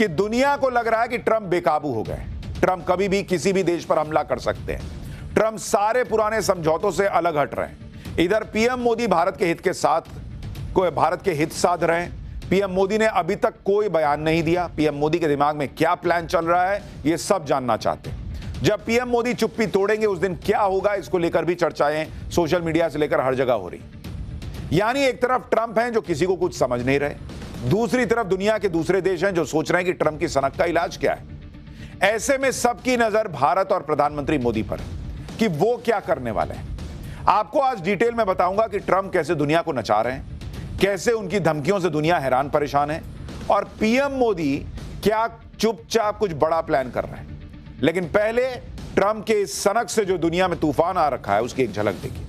कि दुनिया को लग रहा है कि ट्रंप बेकाबू हो गए। ट्रंप कभी भी किसी भी देश पर हमला कर सकते हैं। ट्रंप सारे पुराने समझौतों से अलग हट रहे हैं। इधर पीएम मोदी भारत के हित साध रहे हैं। पीएम मोदी ने अभी तक कोई बयान नहीं दिया। पीएम मोदी के दिमाग में क्या प्लान चल रहा है, ये सब जानना चाहते हैं। जब पीएम मोदी चुप्पी तोड़ेंगे उस दिन क्या होगा, इसको लेकर भी चर्चाएं सोशल मीडिया से लेकर हर जगह हो रही। यानी एक तरफ ट्रंप हैं जो किसी को कुछ समझ नहीं रहे, दूसरी तरफ दुनिया के दूसरे देश हैं जो सोच रहे हैं कि ट्रंप की सनक का इलाज क्या है। ऐसे में सबकी नजर भारत और प्रधानमंत्री मोदी पर है कि वो क्या करने वाले हैं। आपको आज डिटेल में बताऊंगा कि ट्रंप कैसे दुनिया को नचा रहे हैं, कैसे उनकी धमकियों से दुनिया हैरान परेशान है, और पीएम मोदी क्या चुपचाप कुछ बड़ा प्लान कर रहे हैं। लेकिन पहले ट्रंप के इस सनक से जो दुनिया में तूफान आ रखा है उसकी एक झलक देखिए।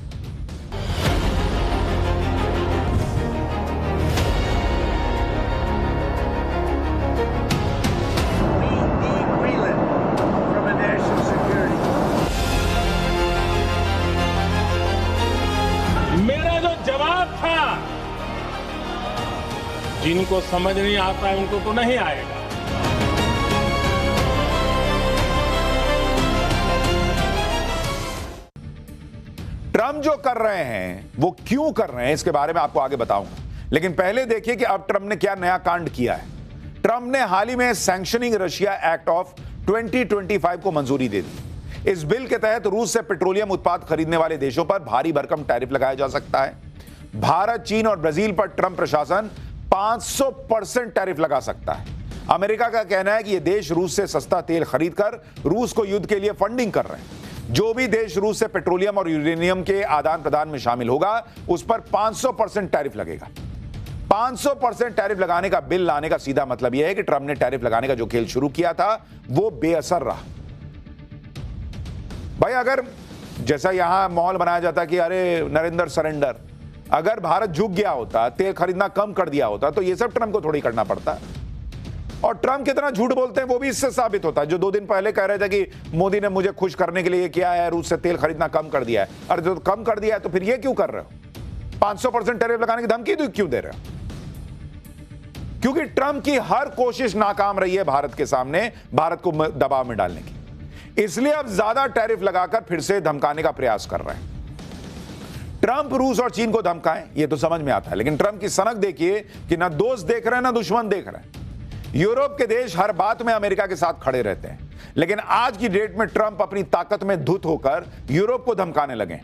मेरा जो जवाब था, जिनको समझ नहीं आता है उनको तो नहीं आएगा। ट्रंप जो कर रहे हैं वो क्यों कर रहे हैं, इसके बारे में आपको आगे बताऊंगा। लेकिन पहले देखिए कि अब ट्रंप ने क्या नया कांड किया है। ट्रंप ने हाल ही में सैंक्शनिंग रशिया एक्ट ऑफ 2025 को मंजूरी दे दी। इस बिल के तहत रूस से पेट्रोलियम उत्पाद खरीदने वाले देशों पर भारी भरकम टैरिफ लगाया जा सकता है। भारत, चीन और ब्राजील पर ट्रंप प्रशासन 500% टैरिफ लगा सकता है। अमेरिका का कहना है कि ये देश रूस से सस्ता तेल खरीदकर रूस को युद्ध के लिए फंडिंग कर रहे हैं। जो भी देश रूस से पेट्रोलियम और यूरेनियम के आदान प्रदान में शामिल होगा उस पर 500% टैरिफ लगेगा। 500% टैरिफ लगाने का बिल लाने का सीधा मतलब यह है कि ट्रंप ने टैरिफ लगाने का जो खेल शुरू किया था वो बेअसर रहा। भाई, अगर जैसा यहां माहौल बनाया जाता कि अरे नरेंद्र सरेंडर, अगर भारत झुक गया होता, तेल खरीदना कम कर दिया होता, तो ये सब ट्रंप को थोड़ी करना पड़ता। और ट्रंप कितना झूठ बोलते हैं वो भी इससे साबित होता है। जो 2 दिन पहले कह रहे थे कि मोदी ने मुझे खुश करने के लिए किया है, रूस से तेल खरीदना कम कर दिया है। अरे जो कम कर दिया है तो फिर ये क्यों कर रहे हो? 500% टैरिफ लगाने की धमकी क्यों दे रहे हो? क्योंकि ट्रंप की हर कोशिश नाकाम रही है भारत के सामने, भारत को दबाव में डालने की। इसलिए अब ज्यादा टैरिफ लगाकर फिर से धमकाने का प्रयास कर रहे हैं। ट्रंप रूस और चीन को धमकाएं, ये तो समझ में आता है, लेकिन ट्रंप की सनक देखिए कि ना दोस्त देख रहे हैं ना दुश्मन देख रहे हैं। यूरोप के देश हर बात में अमेरिका के साथ खड़े रहते हैं, लेकिन आज की डेट में ट्रंप अपनी ताकत में धुत होकर यूरोप को धमकाने लगे।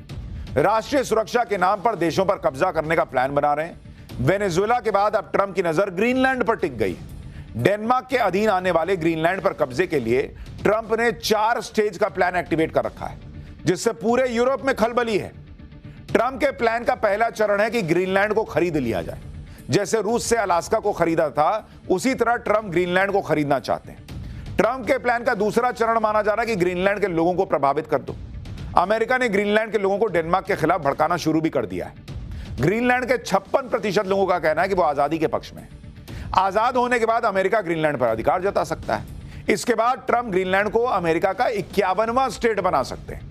राष्ट्रीय सुरक्षा के नाम पर देशों पर कब्जा करने का प्लान बना रहे हैं। वेनेजुएला के बाद अब ट्रंप की नजर ग्रीनलैंड पर टिक गई। डेनमार्क के अधीन आने वाले ग्रीनलैंड पर कब्जे के लिए ट्रंप ने 4 स्टेज का प्लान एक्टिवेट कर रखा है, जिससे पूरे यूरोप में खलबली है। ट्रंप के प्लान का पहला चरण है कि ग्रीनलैंड को खरीद लिया जाए। जैसे रूस से अलास्का को खरीदा था, उसी तरह ट्रंप ग्रीनलैंड को खरीदना चाहते हैं। ट्रंप के प्लान का दूसरा चरण माना जा रहा है कि ग्रीनलैंड के लोगों को प्रभावित कर दो। अमेरिका ने ग्रीनलैंड के लोगों को डेनमार्क के खिलाफ भड़काना शुरू भी कर दिया है। ग्रीनलैंड के 56% लोगों का कहना है कि वो आजादी के पक्ष में है। आजाद होने के बाद अमेरिका ग्रीनलैंड पर अधिकार जता सकता है। इसके बाद ट्रंप ग्रीनलैंड को अमेरिका का 51वां स्टेट बना सकते हैं।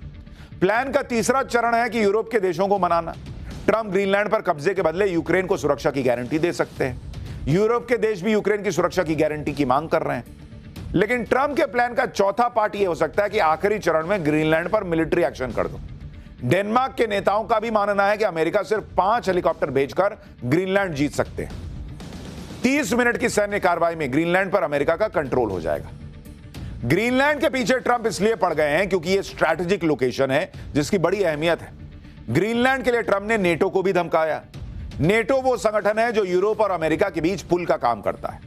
प्लान का तीसरा चरण है कि यूरोप के देशों को मनाना। ट्रंप ग्रीनलैंड पर कब्जे के बदले यूक्रेन को सुरक्षा की गारंटी दे सकते हैं। यूरोप के देश भी यूक्रेन की सुरक्षा की गारंटी की मांग कर रहे हैं। लेकिन ट्रंप के प्लान का चौथा पार्ट यह हो सकता है कि आखिरी चरण में ग्रीनलैंड पर मिलिट्री एक्शन कर दो। डेनमार्क के नेताओं का भी मानना है कि अमेरिका सिर्फ 5 हेलीकॉप्टर भेजकर ग्रीनलैंड जीत सकते हैं। 30 मिनट की सैन्य कार्रवाई में ग्रीनलैंड पर अमेरिका का कंट्रोल हो जाएगा। ग्रीनलैंड के पीछे ट्रंप इसलिए पड़ गए हैं क्योंकि यह स्ट्रैटेजिक लोकेशन है जिसकी बड़ी अहमियत है। ग्रीनलैंड के लिए ट्रंप ने नेटो को भी धमकाया। नेटो वो संगठन है जो यूरोप और अमेरिका के बीच पुल का काम करता है।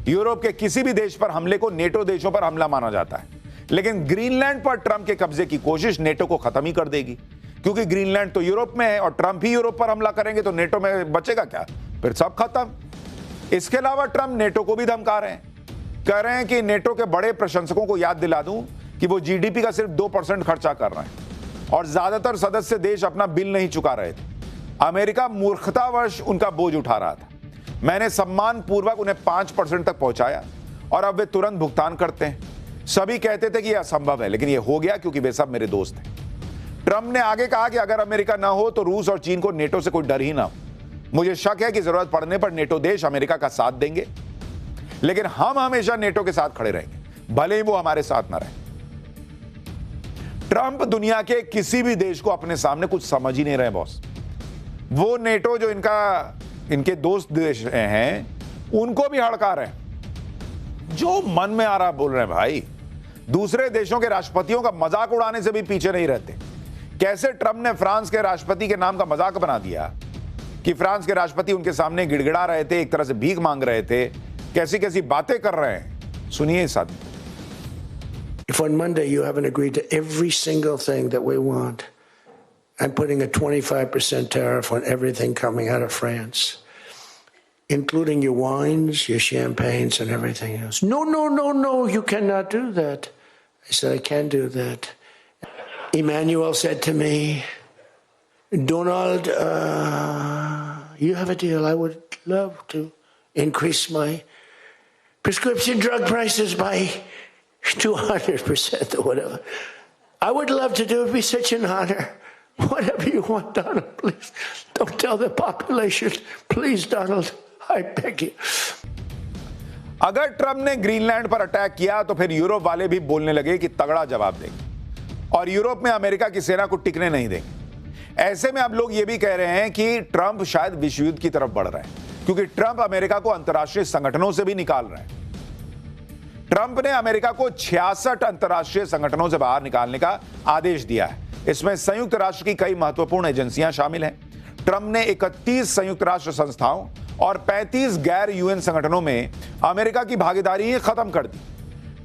यूरोप के किसी भी देश पर हमले को नेटो देशों पर हमला माना जाता है। लेकिन ग्रीनलैंड पर ट्रंप के कब्जे की कोशिश नेटो को खत्म ही कर देगी, क्योंकि ग्रीनलैंड तो यूरोप में है और ट्रंप ही यूरोप पर हमला करेंगे तो नेटो में बचेगा क्या? फिर सब खत्म। इसके अलावा ट्रंप नेटो को भी धमका रहे हैं। कह रहे हैं कि नेटो के बड़े प्रशंसकों को याद दिला दूं कि वो जीडीपी का सिर्फ 2% खर्चा कर रहे हैं और ज्यादातर सदस्य देश अपना बिल नहीं चुका रहे थे। अमेरिका मूर्खतावश उनका बोझ उठा रहा था। मैंने सम्मान पूर्वक उन्हें 5% तक पहुंचाया और अब वे तुरंत भुगतान करते हैं। सभी कहते थे कि यह असंभव है, लेकिन यह हो गया क्योंकि वे सब मेरे दोस्त हैं। ट्रंप ने आगे कहा कि अगर अमेरिका ना हो तो रूस और चीन को नेटो से कोई डर ही ना हो। मुझे शक है कि जरूरत पड़ने पर नेटो देश अमेरिका का साथ देंगे। लेकिन हम हमेशा नेटो के साथ खड़े रहेंगे, भले ही वो हमारे साथ ना रहे। ट्रंप दुनिया के किसी भी देश को अपने सामने कुछ समझ ही नहीं रहे बॉस। वो नेटो जो इनके दोस्त देश हैं उनको भी हड़का रहे हैं, जो मन में आ रहा बोल रहे हैं भाई। दूसरे देशों के राष्ट्रपतियों का मजाक उड़ाने से भी पीछे नहीं रहते। कैसे ट्रंप ने फ्रांस के राष्ट्रपति के नाम का मजाक बना दिया कि फ्रांस के राष्ट्रपति उनके सामने गिड़गिड़ा रहे थे, एक तरह से भीख मांग रहे थे, कैसी कैसी बातें कर रहे हैं। सुनिए इस आदमी। If on Monday you haven't agreed to every single thing that we want, I'm putting a 25% tariff on everything coming out of France, including your wines, your champagnes, and everything else. No, no, no, no, you cannot do that. I said, I can do that. Emmanuel said to me, Donald, you have a deal. I would love to increase my prescription drug prices by 200% or whatever. I would love to do it. It'd be such an honor. Whatever you want, Donald, please. Don't tell the population. Please, Donald, I beg you. अगर Trump ने Greenland पर attack किया तो फिर Europe वाले भी बोलने लगे कि तगड़ा जवाब देंगे और यूरोप में अमेरिका की सेना को टिकने नहीं देंगे। ऐसे में अब लोग ये भी कह रहे हैं कि ट्रंप शायद विश्व युद्ध की तरफ बढ़ रहे हैं, क्योंकि ट्रंप अमेरिका को अंतर्राष्ट्रीय संगठनों से भी निकाल रहे हैं। ट्रंप ने अमेरिका को 66 अंतर्राष्ट्रीय संगठनों से बाहर निकालने का आदेश दिया है। इसमें संयुक्त राष्ट्र की कई महत्वपूर्ण एजेंसियां शामिल हैं। ट्रंप ने 31 संयुक्त राष्ट्र संस्थाओं और 35 गैर यूएन संगठनों में अमेरिका की भागीदारी ही खत्म कर दी।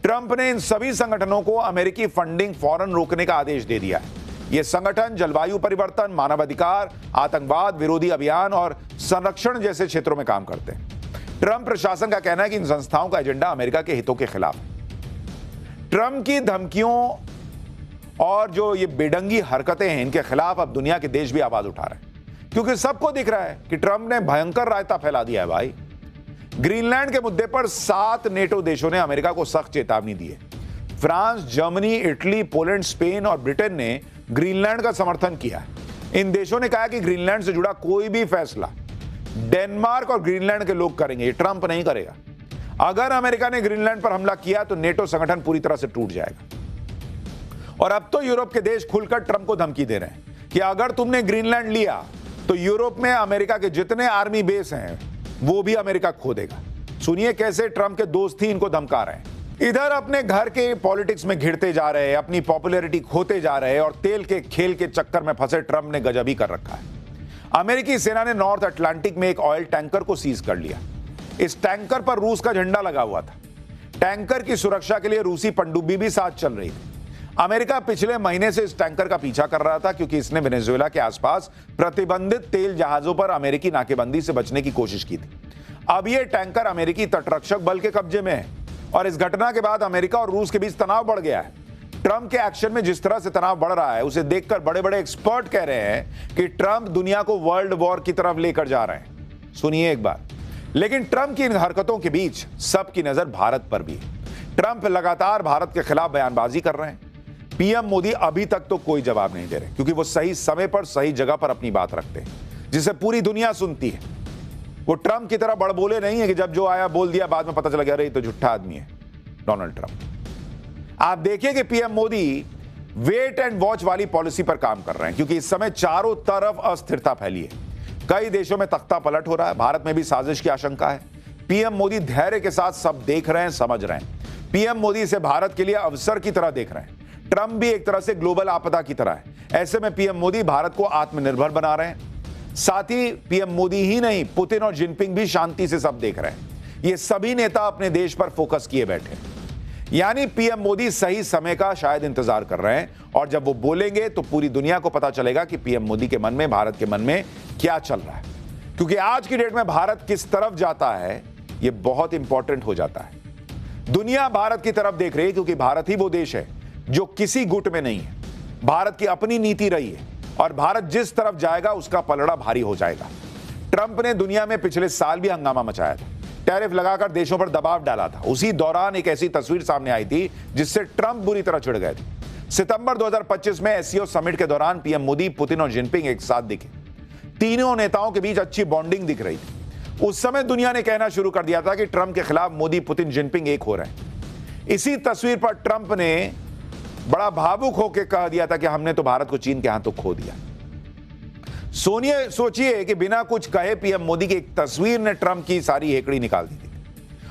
ट्रंप ने इन सभी संगठनों को अमेरिकी फंडिंग फौरन रोकने का आदेश दे दिया है। ये संगठन जलवायु परिवर्तन, मानवाधिकार, आतंकवाद विरोधी अभियान और संरक्षण जैसे क्षेत्रों में काम करते हैं। ट्रंप प्रशासन का कहना है कि इन संस्थाओं का एजेंडा अमेरिका के हितों के खिलाफ है। ट्रंप की धमकियों और जो ये बेढंगी हरकतें हैं, इनके खिलाफ अब दुनिया के देश भी आवाज उठा रहे हैं, क्योंकि सबको दिख रहा है कि ट्रंप ने भयंकर रायता फैला दिया है भाई। ग्रीनलैंड के मुद्दे पर 7 नेटो देशों ने अमेरिका को सख्त चेतावनी दी है। France, Germany, Italy, Poland, Spain और ब्रिटेन ने ग्रीनलैंड का समर्थन किया है। इन देशों ने कहा कि ग्रीनलैंड से जुड़ा कोई भी फैसला डेनमार्क और ग्रीनलैंड के लोग करेंगे, ये ट्रंप नहीं करेगा। अगर अमेरिका ने ग्रीनलैंड पर हमला किया तो नेटो संगठन पूरी तरह से टूट जाएगा। और अब तो यूरोप के देश खुलकर ट्रंप को धमकी दे रहे हैं कि अगर तुमने ग्रीनलैंड लिया तो यूरोप में अमेरिका के जितने आर्मी बेस हैं वो भी अमेरिका खो देगा। सुनिए कैसे ट्रंप के दोस्त ही इनको धमका रहे हैं। इधर अपने घर के पॉलिटिक्स में घिरते जा रहे हैं, अपनी पॉपुलैरिटी खोते जा रहे हैं और तेल के खेल के चक्कर में फंसे ट्रंप ने गजब ही कर रखा है। अमेरिकी सेना ने नॉर्थ अटलांटिक में एक ऑयल टैंकर को सीज कर लिया। इस टैंकर पर रूस का झंडा लगा हुआ था। टैंकर की सुरक्षा के लिए रूसी पनडुब्बी भी साथ चल रही थी। अमेरिका पिछले महीने से इस टैंकर का पीछा कर रहा था, क्योंकि इसने वेनेजुएला के आसपास प्रतिबंधित तेल जहाजों पर अमेरिकी नाकेबंदी से बचने की कोशिश की थी। अब यह टैंकर अमेरिकी तटरक्षक बल के कब्जे में है और इस घटना के बाद अमेरिका और रूस के बीच तनाव बढ़ गया है। ट्रंप के एक्शन में जिस तरह से तनाव बढ़ रहा है, उसे देखकर बड़े बड़े एक्सपर्ट कह रहे हैं कि ट्रंप दुनिया को वर्ल्ड वॉर की तरफ लेकर जा रहे हैं। सुनिए एक बार। लेकिन ट्रंप की इन हरकतों के बीच सबकी नजर भारत पर भी है। ट्रंप लगातार भारत के खिलाफ बयानबाजी कर रहे हैं। पीएम मोदी अभी तक तो कोई जवाब नहीं दे रहे, क्योंकि वो सही समय पर सही जगह पर अपनी बात रखते हैं, जिसे पूरी दुनिया सुनती है। वो ट्रंप की तरह बड़बोले नहीं है कि जब जो आया बोल दिया, बाद में पता चला गया अरे ये तो झूठा आदमी है, डोनाल्ड ट्रंप। आप देखिए कि PM Modi wait and watch वाली पॉलिसी पर काम कर रहे हैं, क्योंकि इस समय चारों तरफ अस्थिरता फैली है। कई देशों में तख्ता पलट हो रहा है, भारत में भी साजिश की आशंका है। पीएम मोदी धैर्य के साथ सब देख रहे हैं, समझ रहे हैं। पीएम मोदी इसे भारत के लिए अवसर की तरह देख रहे हैं। ट्रंप भी एक तरह से ग्लोबल आपदा की तरह है। ऐसे में पीएम मोदी भारत को आत्मनिर्भर बना रहे हैं। साथ ही पीएम मोदी ही नहीं, पुतिन और जिनपिंग भी शांति से सब देख रहे हैं। ये सभी नेता अपने देश पर फोकस किए बैठे हैं। यानी पीएम मोदी सही समय का शायद इंतजार कर रहे हैं, और जब वो बोलेंगे तो पूरी दुनिया को पता चलेगा कि पीएम मोदी के मन में, भारत के मन में क्या चल रहा है। क्योंकि आज की डेट में भारत किस तरफ जाता है, ये बहुत इंपॉर्टेंट हो जाता है। दुनिया भारत की तरफ देख रही है, क्योंकि भारत ही वो देश है जो किसी गुट में नहीं है। भारत की अपनी नीति रही है और भारत जिस तरफ जाएगा उसका पलड़ा भारी हो जाएगा। ट्रंप ने दुनिया में पिछले साल भी हंगामा मचाया था, टैरिफ लगाकर देशों पर दबाव डाला था। उसी दौरान एक ऐसी तस्वीर सामने आई थी जिससे ट्रंप बुरी तरह चिढ़ गए थे। सितंबर 2025 में एससीओ समिट के दौरान पीएम मोदी, पुतिन और जिनपिंग एक साथ दिखे। तीनों नेताओं के बीच अच्छी बॉन्डिंग दिख रही थी। उस समय दुनिया ने कहना शुरू कर दिया था कि ट्रंप के खिलाफ मोदी, पुतिन, जिनपिंग एक हो रहे हैं। इसी तस्वीर पर ट्रंप ने बड़ा भावुक होकर कह दिया था कि हमने तो भारत को चीन के हाथों खो दिया। सोचिए कि बिना कुछ कहे पीएम मोदी की एक तस्वीर ने ट्रंप की सारी हेकड़ी निकाल दी थी।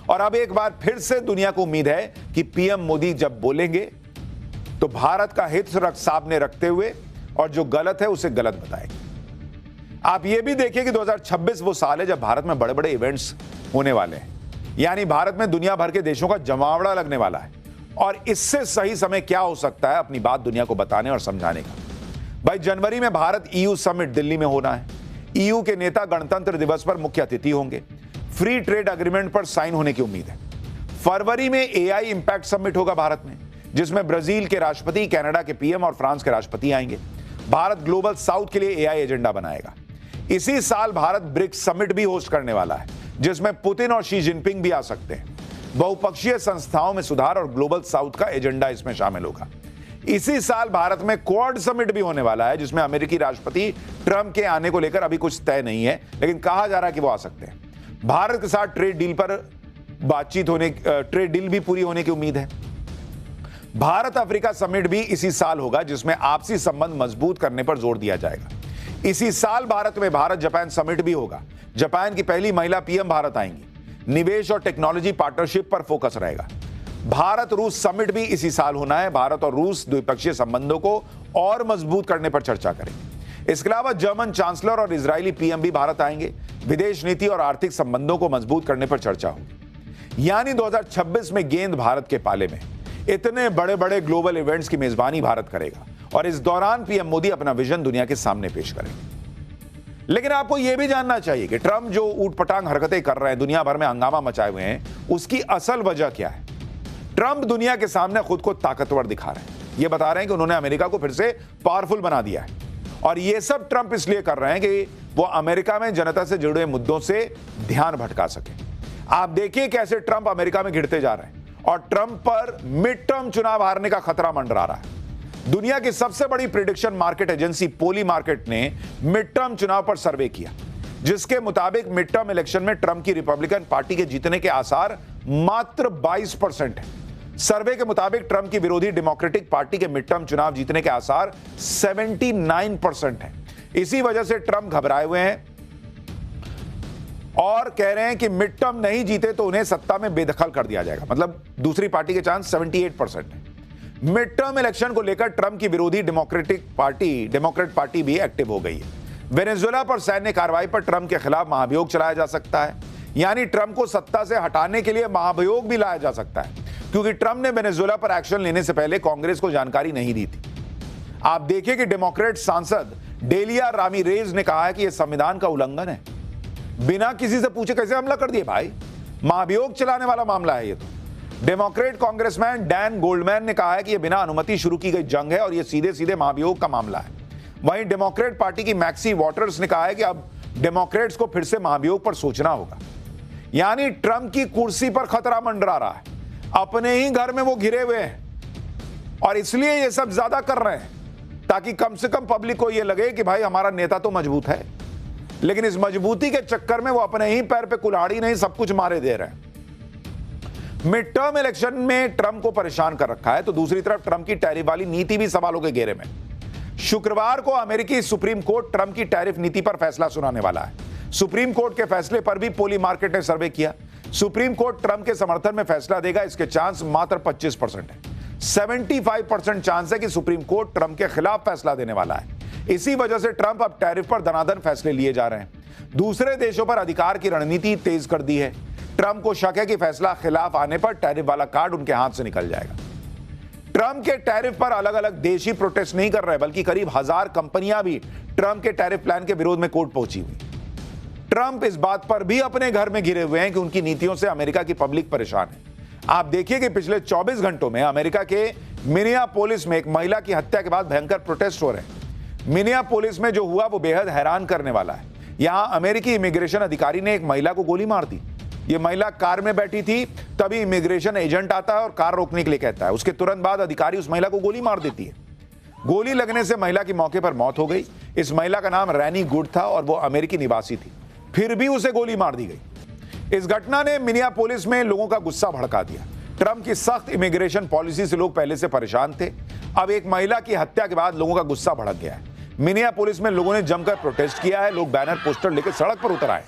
और अब एक बार फिर से दुनिया को उम्मीद है कि पीएम मोदी जब बोलेंगे तो भारत का हित सामने रखते हुए और जो गलत है उसे गलत बताएंगे। आप यह भी देखिए कि 2026 वो साल है जब भारत में बड़े बड़े इवेंट्स होने वाले हैं, यानी भारत में दुनिया भर के देशों का जमावड़ा लगने वाला है। और इससे सही समय क्या हो सकता है अपनी बात दुनिया को बताने और समझाने का। भाई, जनवरी में भारत EU समिट दिल्ली में होना है। EU के नेता गणतंत्र दिवस पर मुख्य अतिथि होंगे। फ्री ट्रेड एग्रीमेंट पर साइन होने की उम्मीद है। फरवरी में AI इंपैक्ट समिट होगा भारत में, जिसमें ब्राजील के राष्ट्रपति, कनाडा के PM और फ्रांस के राष्ट्रपति आएंगे। भारत ग्लोबल साउथ के लिए AI एजेंडा बनाएगा। इसी साल भारत ब्रिक्स समिट भी होस्ट करने वाला है, जिसमें पुतिन और शी जिनपिंग भी आ सकते हैं। बहुपक्षीय संस्थाओं में सुधार और ग्लोबल साउथ का एजेंडा इसमें शामिल होगा। इसी साल भारत में क्वाड समिट भी होने वाला है, जिसमें अमेरिकी राष्ट्रपति ट्रंप के आने को लेकर अभी कुछ तय नहीं है, लेकिन कहा जा रहा है कि वो आ सकते हैं। भारत के साथ ट्रेड डील भी पूरी होने की उम्मीद है। भारत अफ्रीका समिट भी इसी साल होगा, जिसमें आपसी संबंध मजबूत करने पर जोर दिया जाएगा। इसी साल भारत में भारत जापान समिट भी होगा। जापान की पहली महिला PM भारत आएंगी। निवेश और टेक्नोलॉजी पार्टनरशिप पर फोकस रहेगा। भारत रूस समिट भी इसी साल होना है। भारत और रूस द्विपक्षीय संबंधों को और मजबूत करने पर चर्चा करेंगे। इसके अलावा जर्मन चांसलर और इजरायली PM भी भारत आएंगे। विदेश नीति और आर्थिक संबंधों को मजबूत करने पर चर्चा होगी। यानी 2026 में गेंद भारत के पाले में। इतने बड़े बड़े ग्लोबल इवेंट्स की मेजबानी भारत करेगा और इस दौरान पीएम मोदी अपना विजन दुनिया के सामने पेश करेंगे। लेकिन आपको यह भी जानना चाहिए कि ट्रंप जो ऊटपटांग हरकतें कर रहे हैं, दुनिया भर में हंगामा मचाए हुए हैं, उसकी असल वजह क्या है। ट्रंप दुनिया के सामने खुद को ताकतवर दिखा रहे हैं। ये बता रहे हैं कि उन्होंने अमेरिका को फिर से पावरफुल बना दिया है। और ये सब ट्रंप इसलिए कर रहे हैं कि वो अमेरिका में जनता से जुड़े मुद्दों से ध्यान भटका सके। आप देखिए कैसे ट्रंप अमेरिका में घिरते जा रहे हैं और ट्रंप पर मिड टर्म चुनाव हारने का खतरा मंडरा रहा है। दुनिया की सबसे बड़ी प्रेडिक्शन मार्केट एजेंसी पोली मार्केट ने मिड टर्म चुनाव पर सर्वे किया, जिसके मुताबिक मिड टर्म इलेक्शन में ट्रंप की रिपब्लिकन पार्टी के जीतने के आसार मात्र 22% है। सर्वे के मुताबिक ट्रंप की विरोधी डेमोक्रेटिक पार्टी के मिड टर्म चुनाव जीतने के आसार 79% है। इसी वजह से ट्रंप घबराए हुए हैं और कह रहे हैं कि मिड टर्म नहीं जीते तो उन्हें सत्ता में बेदखल कर दिया जाएगा। मतलब दूसरी पार्टी के चांस 78% है। मिड टर्म इलेक्शन को लेकर ट्रंप की विरोधी डेमोक्रेट पार्टी भी एक्टिव हो गई है। वेनेजुएला पर सैन्य कार्रवाई पर ट्रंप के खिलाफ महाभियोग चलाया जा सकता है, यानी ट्रंप को सत्ता से हटाने के लिए महाभियोग भी लाया जा सकता है, क्योंकि ट्रंप ने वेनेजुएला पर एक्शन लेने से पहले कांग्रेस को जानकारी नहीं दी थी। आप देखिए कि डेमोक्रेट सांसद डेलिया रामीरेज ने कहा है कि यह संविधान का उल्लंघन है। बिना किसी से पूछे कैसे हमला कर दिए भाई, महाभियोग चलाने वाला मामला है ये तो। डेमोक्रेट कांग्रेसमैन डैन गोल्डमैन ने कहा है कि यह बिना अनुमति शुरू की गई जंग है और यह सीधे सीधे महाभियोग का मामला है। वहीं डेमोक्रेट पार्टी की मैक्सी वॉटर्स ने कहा है कि अब डेमोक्रेट्स को फिर से महाभियोग पर सोचना होगा। यानी ट्रंप की कुर्सी पर खतरा मंडरा रहा है, अपने ही घर में वो घिरे हुए हैं और इसलिए ये सब ज्यादा कर रहे हैं ताकि कम से कम पब्लिक को यह लगे कि भाई हमारा नेता तो मजबूत है, लेकिन इस मजबूती के चक्कर में वो अपने ही पैर पे कुल्हाड़ी नहीं सब कुछ मारे दे रहे हैं। मिड टर्म इलेक्शन में ट्रंप को परेशान कर रखा है, तो दूसरी तरफ ट्रंप की टैरिफ वाली नीति भी सवालों के घेरे में। शुक्रवार को अमेरिकी सुप्रीम कोर्ट ट्रंप की टैरिफ नीति पर फैसला सुनाने वाला है। सुप्रीम कोर्ट के फैसले पर भी पोली मार्केट ने सर्वे किया। सुप्रीम कोर्ट ट्रंप के समर्थन में फैसला देगा, इसके चांस मात्र 25% है। 75% चांस है कि सुप्रीम कोर्ट ट्रंप के खिलाफ फैसला देने वाला है। इसी वजह से ट्रंप अब टैरिफ पर दनादन फैसले लिए जा रहे हैं। दूसरे देशों पर अधिकार की रणनीति तेज कर दी है। ट्रंप को शक है कि फैसला खिलाफ आने पर टैरिफ वाला कार्ड उनके हाथ से निकल जाएगा। ट्रंप के टैरिफ पर अलग अलग देश ही प्रोटेस्ट नहीं कर रहे, बल्कि करीब 1000 कंपनियां भी ट्रंप के टैरिफ प्लान के विरोध में कोर्ट पहुंची हुई। ट्रंप इस बात पर भी अपने घर में घिरे हुए हैं कि उनकी नीतियों से अमेरिका की पब्लिक परेशान है। आप देखिए कि पिछले 24 घंटों में अमेरिका के मिनियापोलिस में एक महिला की हत्या के बाद भयंकर प्रोटेस्ट हो रहे हैं। मिनियापोलिस में जो हुआ वो बेहद हैरान करने वाला है। यहां अमेरिकी इमिग्रेशन अधिकारी ने एक महिला को गोली मार दी। ये महिला कार में बैठी थी, तभी इमिग्रेशन एजेंट आता है और कार रोकने के लिए कहता है। उसके तुरंत बाद अधिकारी उस महिला को गोली मार देती है। गोली लगने से महिला की मौके पर मौत हो गई। इस महिला का नाम रैनी गुड था और वो अमेरिकी निवासी थी। फिर भी उसे गोली मार दी गई। इस घटना ने मिनियापोलिस में लोगों का गुस्सा भड़का दिया। ट्रंप की सख्त इमिग्रेशन पॉलिसी से लोग पहले से परेशान थे। अब एक महिला की हत्या के बाद लोगों का गुस्सा भड़क गया है। मिनियापोलिस में लोगों ने जमकर प्रोटेस्ट किया है। लोग बैनर पोस्टर लेकर सड़क पर उतर आए।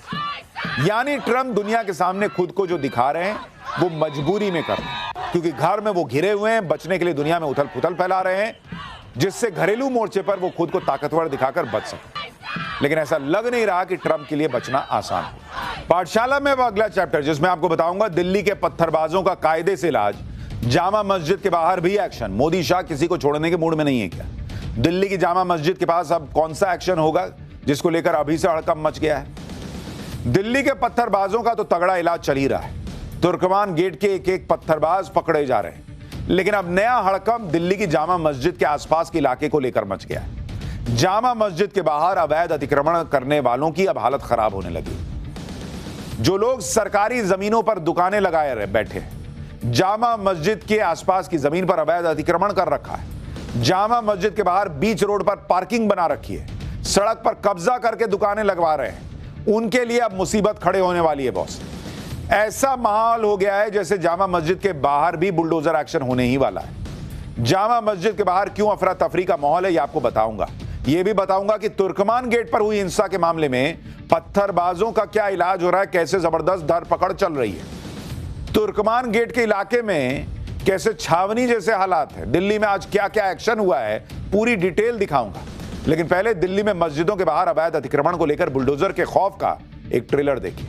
यानी ट्रंप दुनिया के सामने खुद को जो दिखा रहे हैं वो मजबूरी में कर रहे हैं, क्योंकि घर में वो घिरे हुए हैं। बचने के लिए दुनिया में उथल पुथल फैला रहे हैं, जिससे घरेलू मोर्चे पर वो खुद को ताकतवर दिखाकर बच सके। लेकिन ऐसा लग नहीं रहा कि ट्रंप के लिए बचना आसान है। पाठशाला में वो अगला चैप्टर जिसमें आपको बताऊंगा दिल्ली के पत्थरबाजों का कायदे से इलाज। जामा मस्जिद के बाहर भी एक्शन। मोदी शाह किसी को छोड़ने के मूड में नहीं है क्या? दिल्ली की जामा मस्जिद के पास अब कौन सा एक्शन होगा जिसको लेकर अभी से हड़कंप मच गया है? दिल्ली के पत्थरबाजों का तो तगड़ा इलाज चल ही रहा है। तुर्कमान गेट के एक एक पत्थरबाज पकड़े जा रहे हैं। लेकिन अब नया हड़कंप दिल्ली की जामा मस्जिद के आसपास के इलाके को लेकर मच गया है। जामा मस्जिद के बाहर अवैध अतिक्रमण करने वालों की अब हालत खराब होने लगी। जो लोग सरकारी जमीनों पर दुकानें लगाए बैठे हैं, जामा मस्जिद के आसपास की जमीन पर अवैध अतिक्रमण कर रखा है। जामा मस्जिद के बाहर बीच रोड पर पार्किंग बना रखी है। सड़क पर कब्जा करके दुकानें लगवा रहे हैं। उनके लिए अब मुसीबत खड़े होने वाली है बॉस। ऐसा माहौल हो गया है जैसे जामा मस्जिद के बाहर भी बुलडोजर एक्शन होने ही वाला है। जामा मस्जिद के बाहर क्यों अफरा तफरी का माहौल है, यह आपको बताऊंगा। यह भी बताऊंगा कि तुर्कमान गेट पर हुई हिंसा के मामले में पत्थरबाजों का क्या इलाज हो रहा है, कैसे जबरदस्त धरपकड़ चल रही है। तुर्कमान गेट के इलाके में कैसे छावनी जैसे हालात है। दिल्ली में आज क्या क्या एक्शन हुआ है, पूरी डिटेल दिखाऊंगा। लेकिन पहले दिल्ली में मस्जिदों के बाहर अवैध अतिक्रमण को लेकर बुलडोजर के खौफ का एक ट्रेलर देखिए।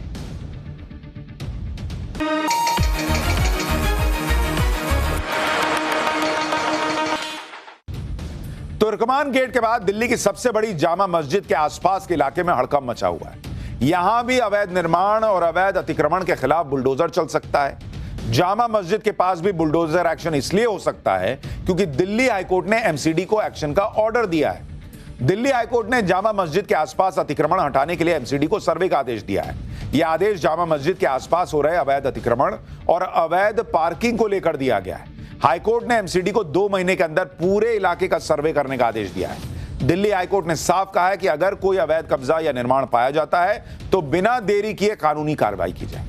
तुर्कमान गेट के बाद दिल्ली की सबसे बड़ी जामा मस्जिद के आसपास के इलाके में हड़कंप मचा हुआ है। यहां भी अवैध निर्माण और अवैध अतिक्रमण के खिलाफ बुलडोजर चल सकता है। जामा मस्जिद के पास भी बुलडोजर एक्शन इसलिए हो सकता है क्योंकि दिल्ली हाईकोर्ट ने एमसीडी को एक्शन का ऑर्डर दिया है। दिल्ली हाईकोर्ट ने जामा मस्जिद के आसपास अतिक्रमण हटाने के लिए एमसीडी को सर्वे का आदेश दिया है। यह आदेश जामा मस्जिद के आसपास हो रहे अवैध अतिक्रमण और अवैध पार्किंग को लेकर दिया गया है। हाईकोर्ट ने एमसीडी को 2 महीने के अंदर पूरे इलाके का सर्वे करने का आदेश दिया है। दिल्ली हाईकोर्ट ने साफ कहा है कि अगर कोई अवैध कब्जा या निर्माण पाया जाता है तो बिना देरी किए कानूनी कार्रवाई की जाए।